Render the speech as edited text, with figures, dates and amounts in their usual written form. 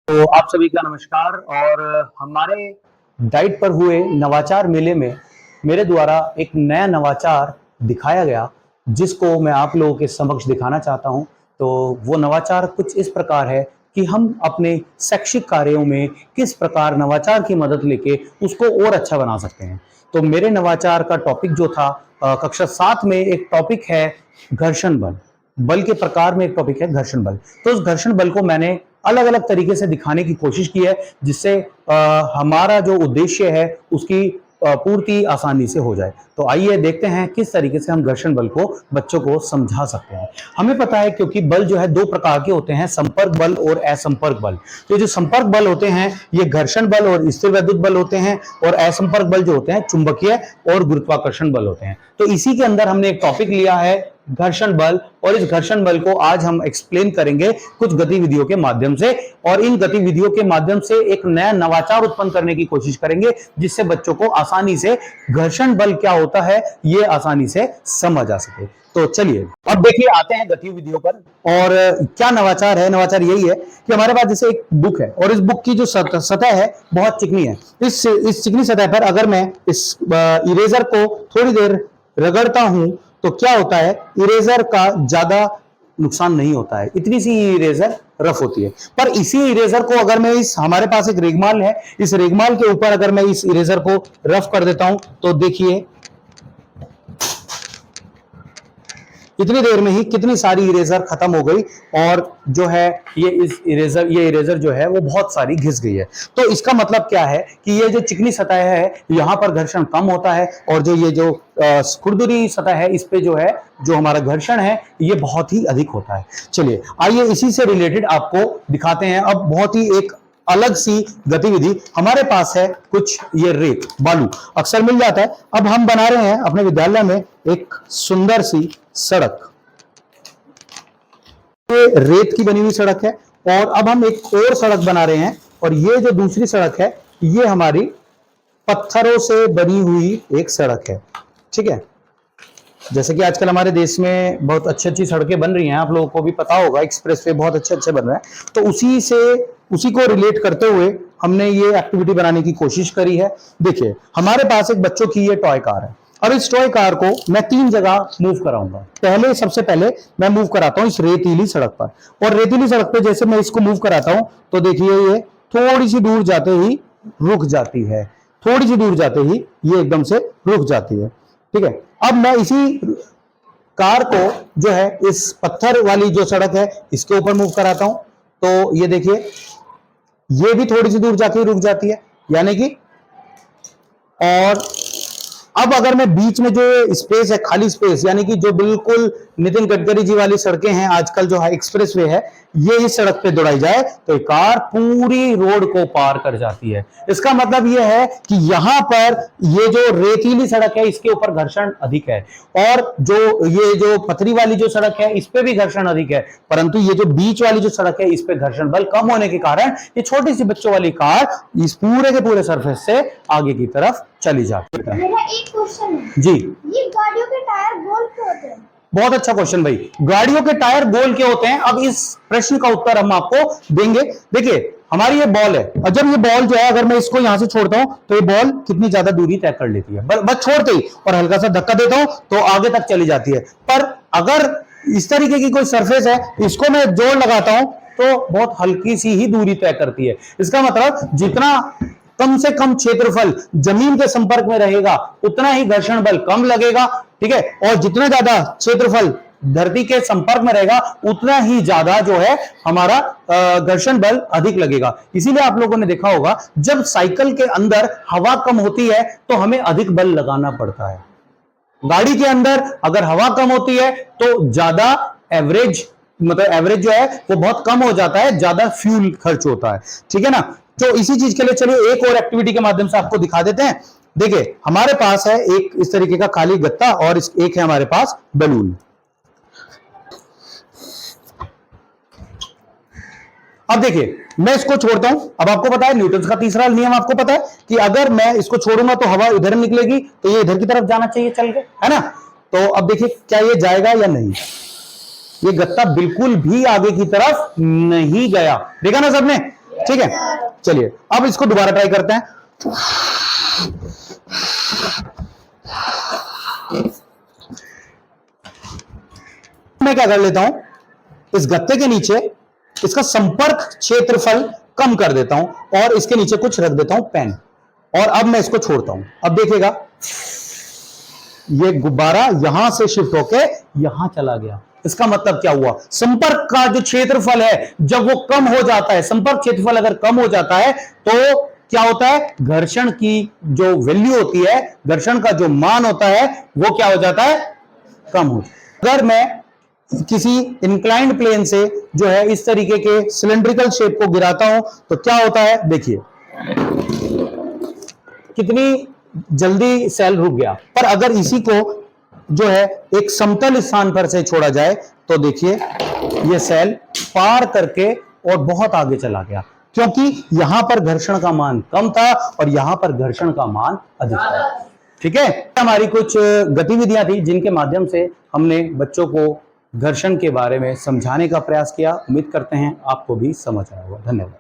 तो आप सभी का नमस्कार। और हमारे डाइट पर हुए नवाचार मेले में मेरे द्वारा एक नया नवाचार दिखाया गया, जिसको मैं आप लोगों के समक्ष दिखाना चाहता हूं। तो वो नवाचार कुछ इस प्रकार है कि हम अपने शैक्षिक कार्यों में किस प्रकार नवाचार की मदद लेके उसको और अच्छा बना सकते हैं। तो मेरे नवाचार का टॉपिक जो था, कक्षा 7 में एक टॉपिक है घर्षण बल। बल के प्रकार में एक टॉपिक है घर्षण बल। तो उस घर्षण बल को मैंने अलग अलग तरीके से दिखाने की कोशिश की है, जिससे हमारा जो उद्देश्य है उसकी पूर्ति आसानी से हो जाए। तो आइए देखते हैं किस तरीके से हम घर्षण बल को बच्चों को समझा सकते हैं। हमें पता है क्योंकि बल जो है दो प्रकार के होते हैं, संपर्क बल और असंपर्क बल। तो जो संपर्क बल होते हैं ये घर्षण बल और स्थिर वैद्युत बल होते हैं, और असंपर्क बल जो होते हैं चुंबकीय और गुरुत्वाकर्षण बल होते हैं। तो इसी के अंदर हमने एक टॉपिक लिया है घर्षण बल, और इस घर्षण बल को आज हम एक्सप्लेन करेंगे कुछ गतिविधियों के माध्यम से, और इन गतिविधियों के माध्यम से एक नया नवाचार उत्पन्न करने की कोशिश करेंगे, जिससे बच्चों को आसानी से घर्षण बल क्या होता है ये आसानी से समझ आ सके। तो चलिए अब देखिए, आते हैं गतिविधियों पर। और क्या नवाचार है? नवाचार यही है कि हमारे पास जैसे एक बुक है, और इस बुक की जो सतह है बहुत चिकनी है। इस चिकनी सतह पर अगर मैं इस इरेजर को थोड़ी देर रगड़ता हूं तो क्या होता है, इरेजर का ज्यादा नुकसान नहीं होता है, इतनी सी इरेजर रफ होती है। पर इसी इरेजर को अगर मैं हमारे पास एक रेगमाल है, इस रेगमाल के ऊपर अगर मैं इस इरेजर को रफ कर देता हूं तो देखिए इतनी देर में ही कितनी सारी इरेजर खत्म हो गई, और जो है ये इरेजर जो है वो बहुत सारी घिस गई है। तो इसका मतलब क्या है कि ये जो चिकनी सतह है यहां पर घर्षण कम होता है, और जो ये जो खुरदुरी सतह है इस पे जो है जो हमारा घर्षण है ये बहुत ही अधिक होता है। चलिए आइए इसी से रिलेटेड आपको दिखाते हैं। अब बहुत ही एक अलग सी गतिविधि हमारे पास है, कुछ ये रेत बालू अक्सर मिल जाता है। अब हम बना रहे हैं अपने विद्यालय में एक सुंदर सी सड़क, ये रेत की बनी हुई सड़क है, और अब हम एक और सड़क बना रहे हैं, और ये जो दूसरी सड़क है ये हमारी पत्थरों से बनी हुई एक सड़क है। ठीक है, जैसे कि आजकल हमारे देश में बहुत अच्छी अच्छी सड़कें बन रही हैं, आप लोगों को भी पता होगा, एक्सप्रेसवे बहुत अच्छे अच्छे बन रहे हैं। तो उसी को रिलेट करते हुए हमने ये एक्टिविटी बनाने की कोशिश करी है। देखिए हमारे पास एक बच्चों की ये टॉय कार है। अब इस टॉय कार को मैं 3 जगह मूव कराऊंगा। सबसे पहले मैं मूव कराता हूं इस रेतीली सड़क पर, और रेतीली सड़क पे जैसे मैं इसको मूव कराता हूं तो देखिए ये थोड़ी सी दूर जाते ही रुक जाती है, थोड़ी सी दूर जाते ही ये एकदम से रुक जाती है। ठीक है, अब मैं इसी कार को जो है इस पत्थर वाली जो सड़क है इसके ऊपर मूव कराता हूं, तो ये देखिए ये भी थोड़ी सी दूर जाके रुक जाती है, यानी कि, और अब अगर मैं बीच में जो स्पेस है, खाली स्पेस, यानी कि जो बिल्कुल नितिन गडकरी जी वाली सड़कें हैं आजकल जो है एक्सप्रेसवे है, ये इस सड़क पे दौड़ाई जाए तो ये कार पूरी रोड को पार कर जाती है। इसका मतलब ये है कि यहां पर ये जो रेतीली सड़क है इसके ऊपर घर्षण अधिक है, और ये जो पथरी वाली जो सड़क है इस पे भी घर्षण अधिक है, परंतु ये जो बीच वाली जो सड़क है इस पे घर्षण बल कम होने के कारण ये छोटी सी बच्चों वाली कार इस पूरे के पूरे सरफेस से आगे की तरफ चली जाती है। मेरा एक क्वेश्चन है जी, ये गाड़ियों के टायर गोल क्यों होते हैं? बहुत अच्छा क्वेश्चन भाई। गाड़ियों के टायर गोल क्यों होते हैं, अब इस प्रश्न का उत्तर हम आपको देंगे। देखिए हमारी ये बॉल है, और जब ये बॉल जो है अगर मैं इसको यहां से छोड़ता हूं तो ये बॉल कितनी ज्यादा दूरी तय कर लेती है, बस छोड़ते ही और हल्का सा धक्का देता हूं तो आगे तक चली जाती है। पर अगर इस तरीके की कोई सरफेस है, इसको मैं जोर लगाता हूं तो बहुत हल्की सी ही दूरी तय करती है। इसका मतलब जितना कम से कम क्षेत्रफल जमीन के संपर्क में रहेगा उतना ही घर्षण बल कम लगेगा। ठीक है, और जितना ज्यादा क्षेत्रफल धरती के संपर्क में रहेगा उतना ही ज्यादा जो है हमारा घर्षण बल अधिक लगेगा। इसीलिए आप लोगों ने देखा होगा जब साइकिल के अंदर हवा कम होती है तो हमें अधिक बल लगाना पड़ता है। गाड़ी के अंदर अगर हवा कम होती है तो ज्यादा एवरेज जो है वो बहुत कम हो जाता है, ज्यादा फ्यूल खर्च होता है। ठीक है ना, तो इसी चीज के लिए चलिए एक और एक्टिविटी के माध्यम से आपको दिखा देते हैं। देखिए हमारे पास है एक इस तरीके का खाली गत्ता, और एक है हमारे पास बलून। अब देखिए मैं इसको छोड़ता हूं, अब आपको पता है न्यूटन का तीसरा नियम आपको पता है कि अगर मैं इसको छोड़ूंगा तो हवा इधर निकलेगी, तो ये इधर की तरफ जाना चाहिए चल के, है ना। तो अब देखिए क्या ये जाएगा या नहीं, ये गत्ता बिल्कुल भी आगे की तरफ नहीं गया, देखा ना सबने। ठीक है, चलिए अब इसको दोबारा ट्राई करते हैं। मैं क्या कर लेता हूं, इस गत्ते के नीचे इसका संपर्क क्षेत्रफल कम कर देता हूं और इसके नीचे कुछ रख देता हूं पेन, और अब मैं इसको छोड़ता हूं। अब देखिएगा ये गुब्बारा यहां से शिफ्ट होके यहां चला गया। इसका मतलब क्या हुआ, संपर्क का जो क्षेत्रफल है जब वो कम हो जाता है, संपर्क क्षेत्रफल अगर कम हो जाता है तो क्या होता है, घर्षण की जो वैल्यू होती है, घर्षण का जो मान होता है वो क्या हो जाता है, कम हो जाता है। अगर मैं किसी इंक्लाइंड प्लेन से जो है इस तरीके के सिलेंड्रिकल शेप को गिराता हूं तो क्या होता है, देखिए कितनी जल्दी सेल रुक गया। पर अगर इसी को जो है एक समतल स्थान पर से छोड़ा जाए तो देखिए ये सेल पार करके और बहुत आगे चला गया, क्योंकि यहां पर घर्षण का मान कम था और यहां पर घर्षण का मान अधिक था। ठीक है, हमारी कुछ गतिविधियां थी जिनके माध्यम से हमने बच्चों को घर्षण के बारे में समझाने का प्रयास किया। उम्मीद करते हैं आपको भी समझ आया होगा। धन्यवाद।